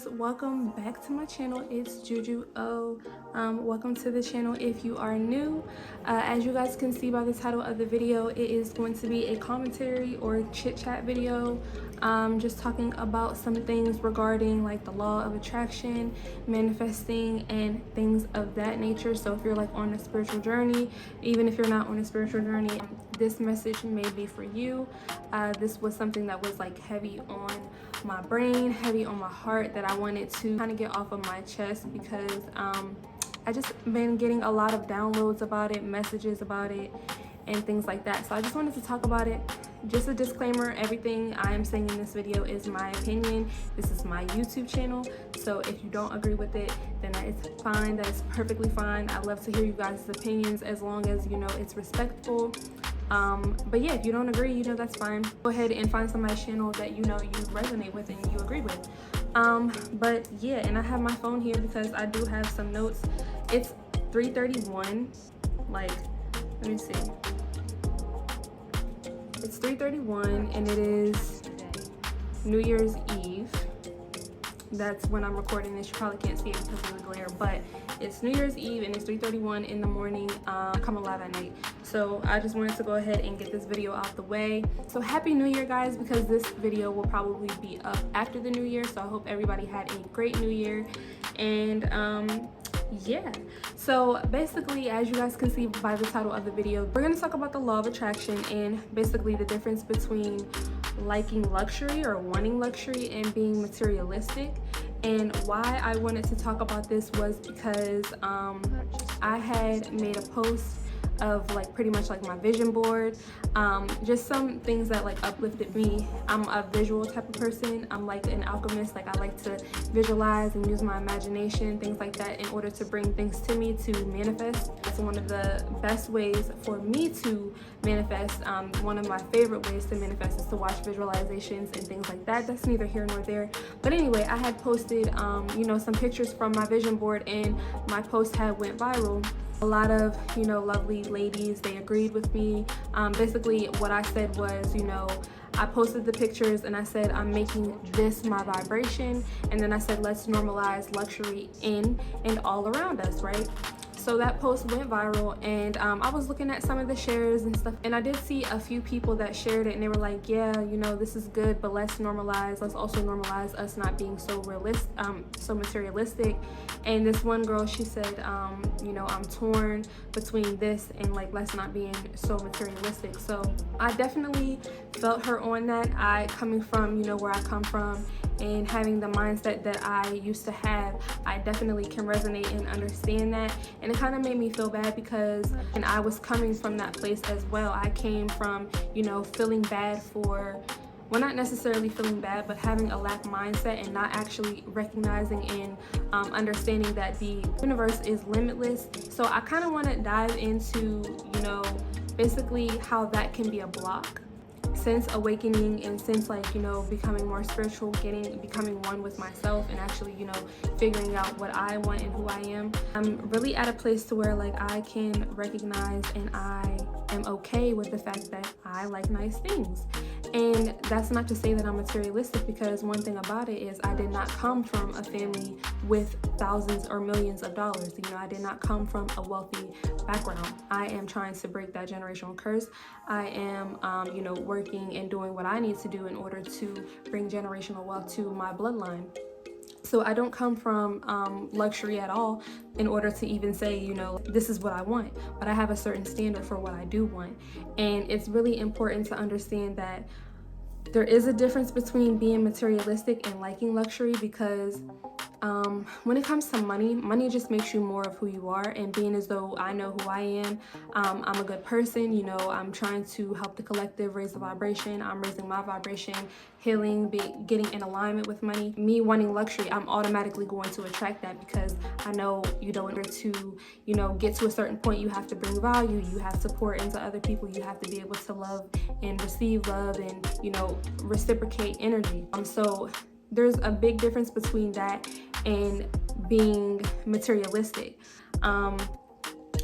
guys, welcome back to my channel. It's Juju O. Welcome to the channel if you are new. As you guys can see by the title of the video, it is going to be a commentary or chit chat video, just talking about some things regarding like the law of attraction, manifesting, and things of that nature. So if you're like on a spiritual journey, even if you're not on a spiritual journey, this message may be for you. This was something that was like heavy on my brain, heavy on my heart, that I wanted to kind of get off of my chest because I just been getting a lot of downloads about it, messages about it, and things like that. So I just wanted to talk about it. Just a disclaimer, everything I am saying in this video is my opinion. This is my YouTube channel, so if you don't agree with it, then that is fine. That is perfectly fine. I love to hear you guys' opinions as long as you know it's respectful. But yeah, if you don't agree, you know, that's fine. Go ahead and find somebody's channel that you know you resonate with and you agree with. But yeah, and I have my phone here because I do have some notes. It's 3:31. Like, let me see. It's 3:31 and it is New Year's Eve. That's when I'm recording this. You probably can't see it because of the glare, but it's New Year's Eve and it's 3:31 in the morning. I come alive at night. So I just wanted to go ahead and get this video out the way. So happy New Year, guys, because this video will probably be up after the New Year. So I hope everybody had a great New Year. And yeah, so basically, as you guys can see by the title of the video, we're going to talk about the law of attraction and basically the difference between liking luxury or wanting luxury and being materialistic. And why I wanted to talk about this was because I had made a post of like pretty much like my vision board, just some things that like uplifted me. I'm a visual type of person. I'm like an alchemist. Like, I like to visualize and use my imagination, things like that, in order to bring things to me to manifest. It's one of the best ways for me to manifest. One of my favorite ways to manifest is to watch visualizations and things like that. That's neither here nor there. But anyway, I had posted you know, some pictures from my vision board, and my post had went viral. A lot of, you know, lovely ladies, they agreed with me. Basically what I said was, you know, I posted the pictures and I said, I'm making this my vibration. And then I said, let's normalize luxury in and all around us, right? So that post went viral, and I was looking at some of the shares and stuff, and I did see a few people that shared it, and they were like, yeah, you know, this is good, but let's also normalize us not being so so materialistic. And this one girl, she said, you know, I'm torn between this and like let's not being so materialistic. So I definitely felt her on that. I, coming from, you know, where I come from and having the mindset that I used to have, I definitely can resonate and understand that. And it kind of made me feel bad because, and I was coming from that place as well. I came from, you know, feeling bad for, well, not necessarily feeling bad, but having a lack mindset and not actually recognizing and understanding that the universe is limitless. So I kind of want to dive into, you know, basically how that can be a block. Since awakening and since, like, you know, becoming more spiritual, becoming one with myself, and actually, you know, figuring out what I want and who I am, I'm really at a place to where like I can recognize and I am okay with the fact that I like nice things. And that's not to say that I'm materialistic, because one thing about it is I did not come from a family with thousands or millions of dollars. You know, I did not come from a wealthy background. I am trying to break that generational curse. I am, you know, working and doing what I need to do in order to bring generational wealth to my bloodline. So I don't come from luxury at all in order to even say, you know, this is what I want. But I have a certain standard for what I do want. And it's really important to understand that there is a difference between being materialistic and liking luxury, because when it comes to money just makes you more of who you are. And being as though I know who I am, I'm a good person, you know, I'm trying to help the collective raise the vibration. I'm raising my vibration, healing, getting in alignment with money. Me wanting luxury, I'm automatically going to attract that, because I know, you know, in order to, you know, get to a certain point, you have to bring value, you have to pour into other people, you have to be able to love and receive love and, you know, reciprocate energy. So there's a big difference between that and being materialistic.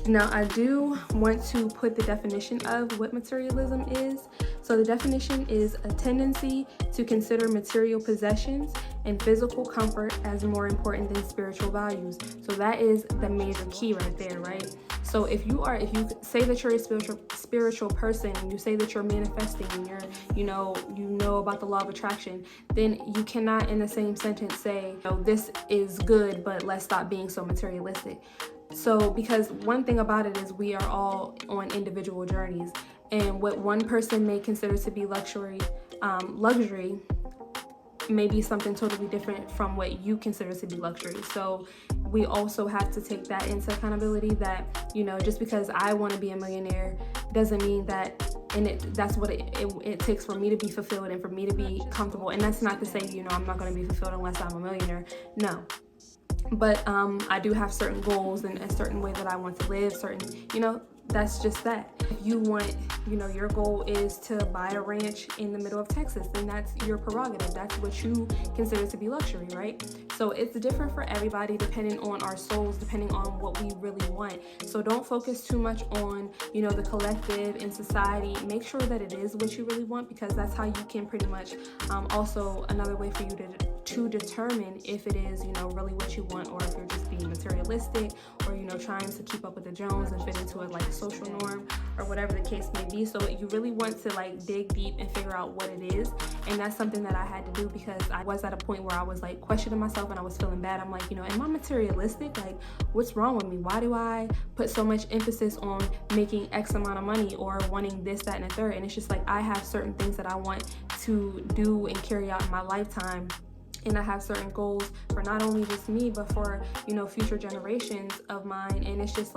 Now, I do want to put the definition of what materialism is. So the definition is a tendency to consider material possessions and physical comfort as more important than spiritual values. So that is the major key right there, right? So if you say that you're a spiritual person, and you say that you're manifesting, and you know about the law of attraction, then you cannot in the same sentence say, this is good, but let's stop being so materialistic. So because one thing about it is we are all on individual journeys, and what one person may consider to be luxury may be something totally different from what you consider to be luxury. So we also have to take that into accountability, that just because I want to be a millionaire doesn't mean that that's what it takes for me to be fulfilled and for me to be comfortable. And that's not to say I'm not going to be fulfilled unless I'm a millionaire. No. But I do have certain goals and a certain way that I want to live, that's just that. If you want, your goal is to buy a ranch in the middle of Texas, then that's your prerogative. That's what you consider to be luxury, right? So it's different for everybody depending on our souls, depending on what we really want. So don't focus too much on, the collective and society. Make sure that it is what you really want, because that's how you can pretty much, also another way for you to determine if it is, really what you want, or if you're just being materialistic, or, trying to keep up with the Jones and fit into it like a social norm, or whatever the case may be. So you really want to dig deep and figure out what it is. And that's something that I had to do, because I was at a point where I was questioning myself and I was feeling bad. I'm like, am I materialistic? What's wrong with me? Why do I put so much emphasis on making X amount of money or wanting this, that, and the third? And it's just I have certain things that I want to do and carry out in my lifetime. And I have certain goals for not only just me, but for, future generations of mine. And it's just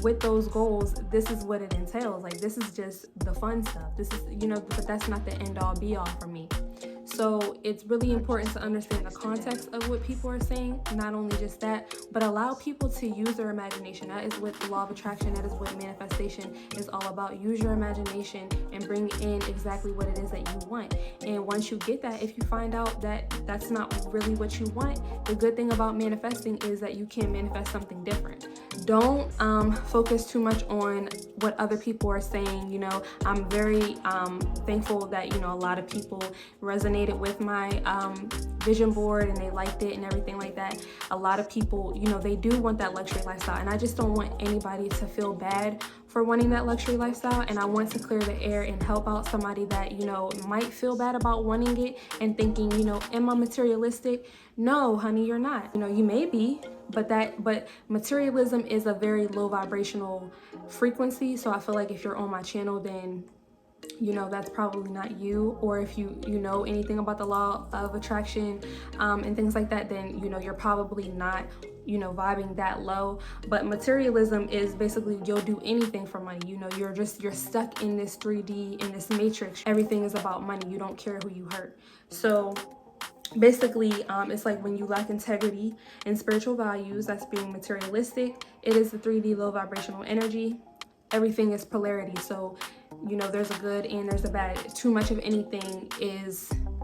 with those goals, this is what it entails. This is just the fun stuff. This is, but that's not the end all be all for me. So it's really important to understand the context of what people are saying, not only just that, but allow people to use their imagination. That is what the law of attraction, that is what manifestation is all about. Use your imagination and bring in exactly what it is that you want. And once you get that, if you find out that that's not really what you want, the good thing about manifesting is that you can manifest something different. Don't focus too much on what other people are saying. I'm very thankful that, a lot of people resonated with my vision board and they liked it and everything like that. A lot of people, they do want that luxury lifestyle, and I just don't want anybody to feel bad for wanting that luxury lifestyle. And I want to clear the air and help out somebody that, might feel bad about wanting it and thinking, am I materialistic? No, honey, you're not. You may be, but materialism is a very low vibrational frequency. So I feel like if you're on my channel, then that's probably not you. Or if you know anything about the law of attraction and things like that, then you're probably not vibing that low. But materialism is basically you'll do anything for money. You're stuck in this 3D, in this matrix. Everything is about money. You don't care who you hurt. So basically it's when you lack integrity and spiritual values, that's being materialistic. It is the 3D low vibrational energy. Everything is polarity. So there's a good and there's a bad. Too much of anything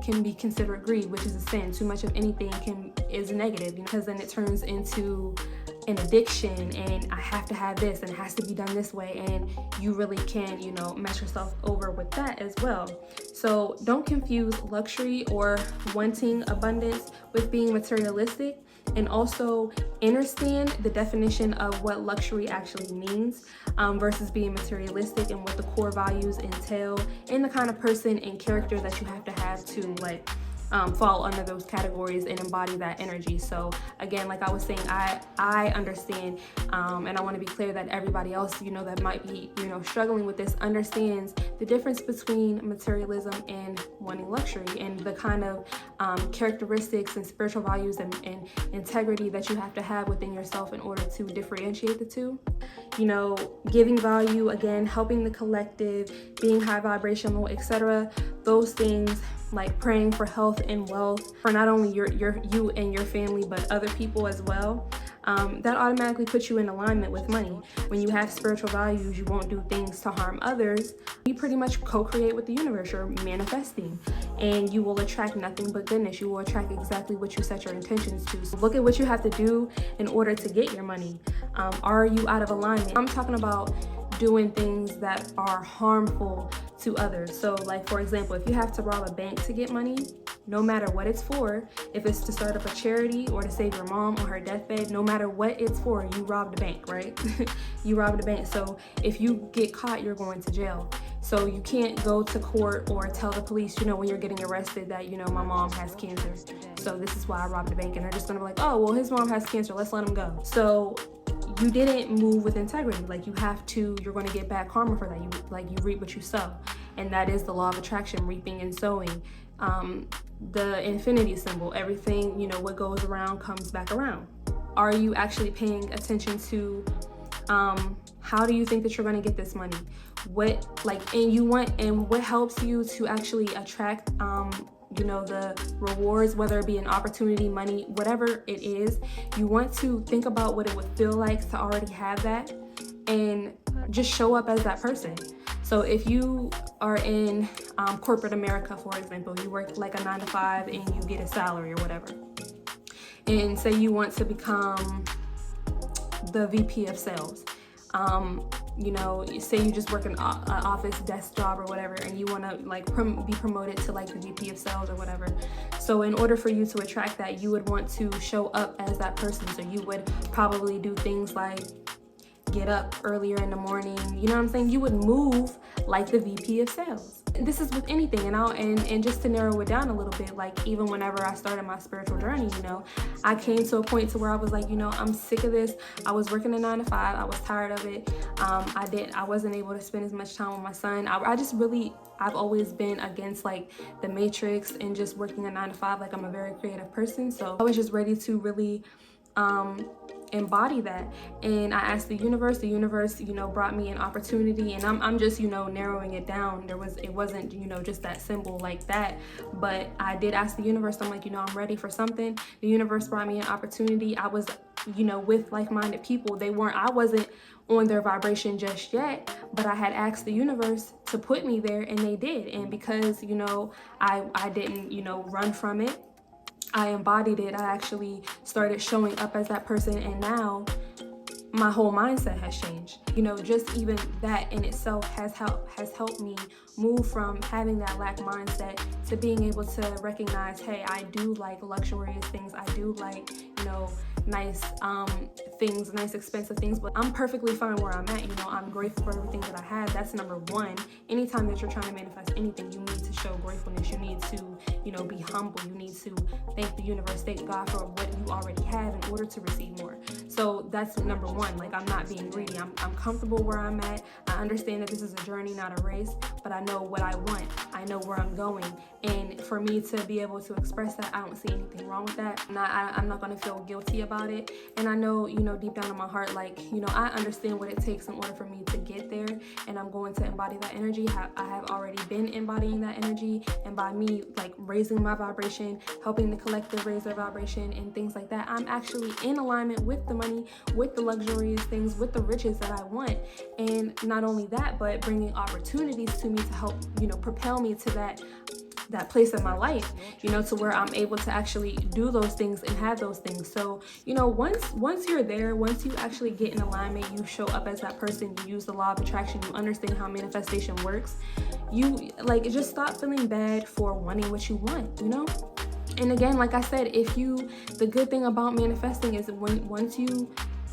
can be considered greed, which is a sin. Too much of anything is negative, because then it turns into an addiction, and I have to have this and it has to be done this way, and you really can mess yourself over with that as well. So don't confuse luxury or wanting abundance with being materialistic. And also understand the definition of what luxury actually means versus being materialistic, and what the core values entail, and the kind of person and character that you have to fall under those categories and embody that energy. So again, like I was saying, I understand, and I want to be clear that everybody else, that might be, struggling with this, understands the difference between materialism and wanting luxury, and the kind of characteristics and spiritual values and integrity that you have to have within yourself in order to differentiate the two. Giving value, again, helping the collective, being high vibrational, etc. Those things, like praying for health and wealth for not only you and your family, but other people as well. That automatically puts you in alignment with money. When you have spiritual values, you won't do things to harm others. You pretty much co-create with the universe. You're manifesting, and you will attract nothing but goodness. You will attract exactly what you set your intentions to. So look at what you have to do in order to get your money. Are you out of alignment? I'm talking about doing things that are harmful to others. So like, for example, if you have to rob a bank to get money, no matter what it's for, if it's to start up a charity or to save your mom on her deathbed, no matter what it's for, you robbed a bank, right? You robbed a bank. So if you get caught, you're going to jail. So you can't go to court or tell the police, you know, when you're getting arrested that, you know, my mom has cancer, so this is why I robbed a bank. And they're just gonna be like, oh, well, his mom has cancer, let's let him go. So you didn't move with integrity. Like, you have to, you're gonna get back karma for that. You reap what you sow. And that is the law of attraction, reaping and sowing. The infinity symbol, everything, you know, what goes around comes back around. Are you actually paying attention to how do you think that you're going to get this money? What what helps you to actually attract you know, the rewards, whether it be an opportunity, money, whatever it is. You want to think about what it would feel like to already have that, and just show up as that person. So if you are in corporate America, for example, you work like a 9-to-5 and you get a salary or whatever, and say you want to become the VP of sales, you know, say you just work an office desk job or whatever, and you want to like be promoted to like the VP of sales or whatever. So in order for you to attract that, you would want to show up as that person. So you would probably do things like get up earlier in the morning, you know what I'm saying? You would move like the VP of sales. This is with anything, and just to narrow it down a little bit, like even whenever I started my spiritual journey, you know, I came to a point to where I was like, you know, I'm sick of this. I was working a 9-to-5. I was tired of it. I wasn't able to spend as much time with my son. I've always been against like the matrix and just working a 9-to-5. Like, I'm a very creative person, so I was just ready to really embody that. And I asked the universe, you know, brought me an opportunity, and I'm just, you know, narrowing it down. It wasn't, you know, just that simple like that, but I did ask the universe. I'm like, you know, I'm ready for something. The universe brought me an opportunity. I was, you know, with like-minded people. I wasn't on their vibration just yet, but I had asked the universe to put me there, and they did. And because, you know, I didn't, you know, run from it, I embodied it. I actually started showing up as that person, and now my whole mindset has changed. You know, just even that in itself has helped me move from having that lack mindset to being able to recognize, hey, I do like luxurious things. I do like, you know, nice things, nice expensive things, but I'm perfectly fine where I'm at. You know, I'm grateful for everything that I have. That's number one. Anytime that you're trying to manifest anything, you need to show gratefulness. You need to, you know, be humble. You need to thank the universe, thank God for what you already have in order to receive more. So that's number one. Like, I'm not being greedy. I'm comfortable where I'm at. I understand that this is a journey, not a race, but I know what I want. I know where I'm going. And for me to be able to express that, I don't see anything wrong with that. I'm not going to feel guilty about it. And I know, you know, deep down in my heart, like, you know, I understand what it takes in order for me to get there, and I'm going to embody that energy. I have already been embodying that energy, and by me like raising my vibration, helping the collective raise their vibration and things like that, I'm actually in alignment with the money, with the luxurious things, with the riches that I want. And not only that, but bringing opportunities to me to help, you know, propel me to that place in my life, you know, to where I'm able to actually do those things and have those things. So, you know, once you're there, once you actually get in alignment, you show up as that person, you use the law of attraction, you understand how manifestation works, you like just stop feeling bad for wanting what you want, you know? And again, like I said, the good thing about manifesting is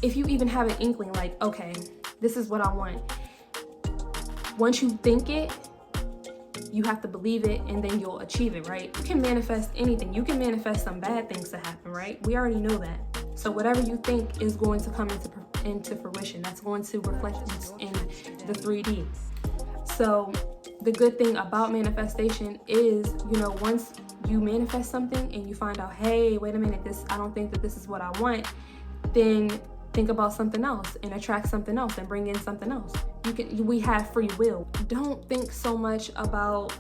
if you even have an inkling, like, okay, this is what I want. Once you think it, you have to believe it, and then you'll achieve it, right? You can manifest anything. You can manifest some bad things to happen, right? We already know that. So whatever you think is going to come into fruition. That's going to reflect in the 3D. So the good thing about manifestation is, you know, once you manifest something and you find out, hey, wait a minute, I don't think that this is what I want, then think about something else and attract something else and bring in something else. We have free will. Don't think so much about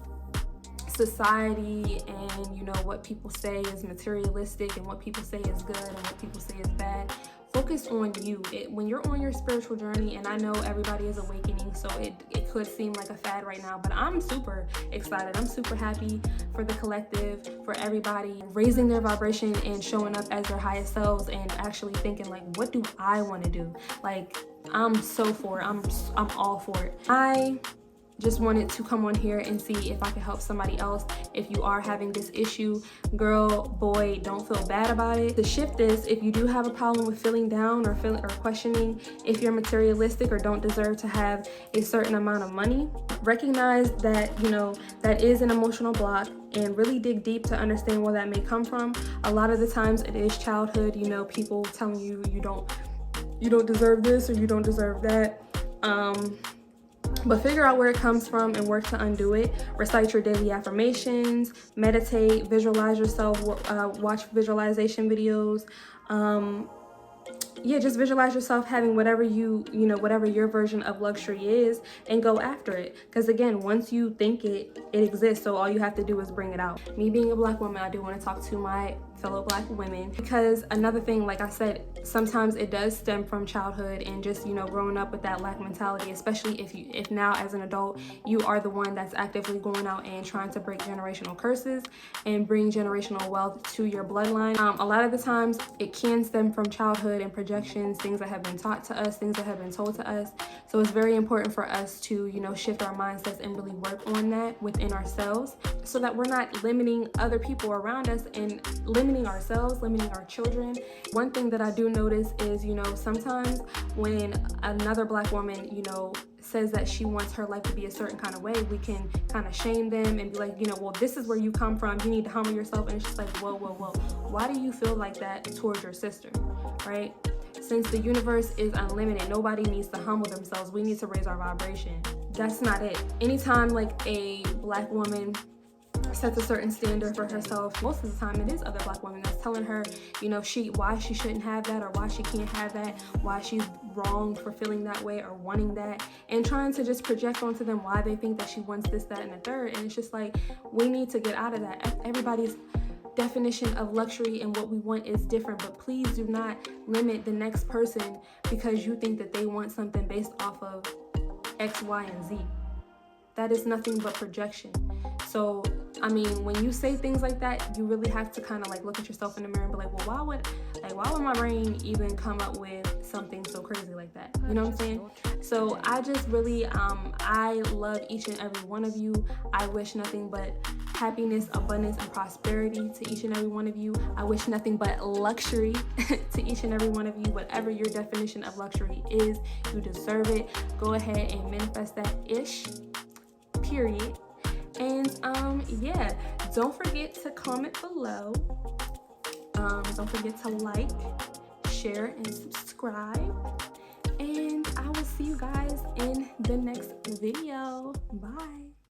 society and, you know, what people say is materialistic and what people say is good and what people say is bad. Focus on you. When you're on your spiritual journey, and I know everybody is awakening, so it could seem like a fad right now, but I'm super excited. I'm super happy for the collective, for everybody raising their vibration and showing up as their highest selves and actually thinking like, what do I want to do? Like, I'm so for it. I'm all for it. I just wanted to come on here and see if I could help somebody else. If you are having this issue, girl, boy, don't feel bad about it. To shift this, if you do have a problem with feeling down or questioning if you're materialistic or don't deserve to have a certain amount of money, recognize that, you know, that is an emotional block, and really dig deep to understand where that may come from. A lot of the times it is childhood, you know, people telling you you don't deserve this or you don't deserve that. But figure out where it comes from and work to undo it. Recite your daily affirmations, meditate, visualize yourself, watch visualization videos. Yeah, just visualize yourself having whatever whatever your version of luxury is, and go after it. Because again, once you think it exists, so all you have to do is bring it out. Me being a Black woman, I do want to talk to my fellow Black women, because another thing, like I said, sometimes it does stem from childhood and just, you know, growing up with that lack mentality, especially if now as an adult you are the one that's actively going out and trying to break generational curses and bring generational wealth to your bloodline. A lot of the times it can stem from childhood and projections, things that have been taught to us, things that have been told to us. So it's very important for us to, you know, shift our mindsets and really work on that within ourselves, so that we're not limiting other people around us and limiting ourselves, limiting our children. One thing that I do notice is, you know, sometimes when another Black woman, you know, says that she wants her life to be a certain kind of way, we can kind of shame them and be like, you know, well, this is where you come from, you need to humble yourself. And it's just like, whoa, why do you feel like that towards your sister, right? Since the universe is unlimited, nobody needs to humble themselves. We need to raise our vibration. That's not it. Anytime like a Black woman sets a certain standard for herself, most of the time it is other Black women that's telling her, you know, why she shouldn't have that, or why she can't have that, why she's wrong for feeling that way or wanting that, and trying to just project onto them why they think that she wants this, that, and the third. And it's just like, we need to get out of that. Everybody's definition of luxury and what we want is different, but please do not limit the next person because you think that they want something based off of X, Y, and Z. That is nothing but projection. So, I mean, when you say things like that, you really have to kind of like look at yourself in the mirror and be like, well, why would my brain even come up with something so crazy like that? You know what I'm saying? So I just really, I love each and every one of you. I wish nothing but happiness, abundance, and prosperity to each and every one of you. I wish nothing but luxury to each and every one of you. Whatever your definition of luxury is, you deserve it. Go ahead and manifest that ish, period. And yeah, don't forget to comment below. Don't forget to like, share, and subscribe. And I will see you guys in the next video. Bye.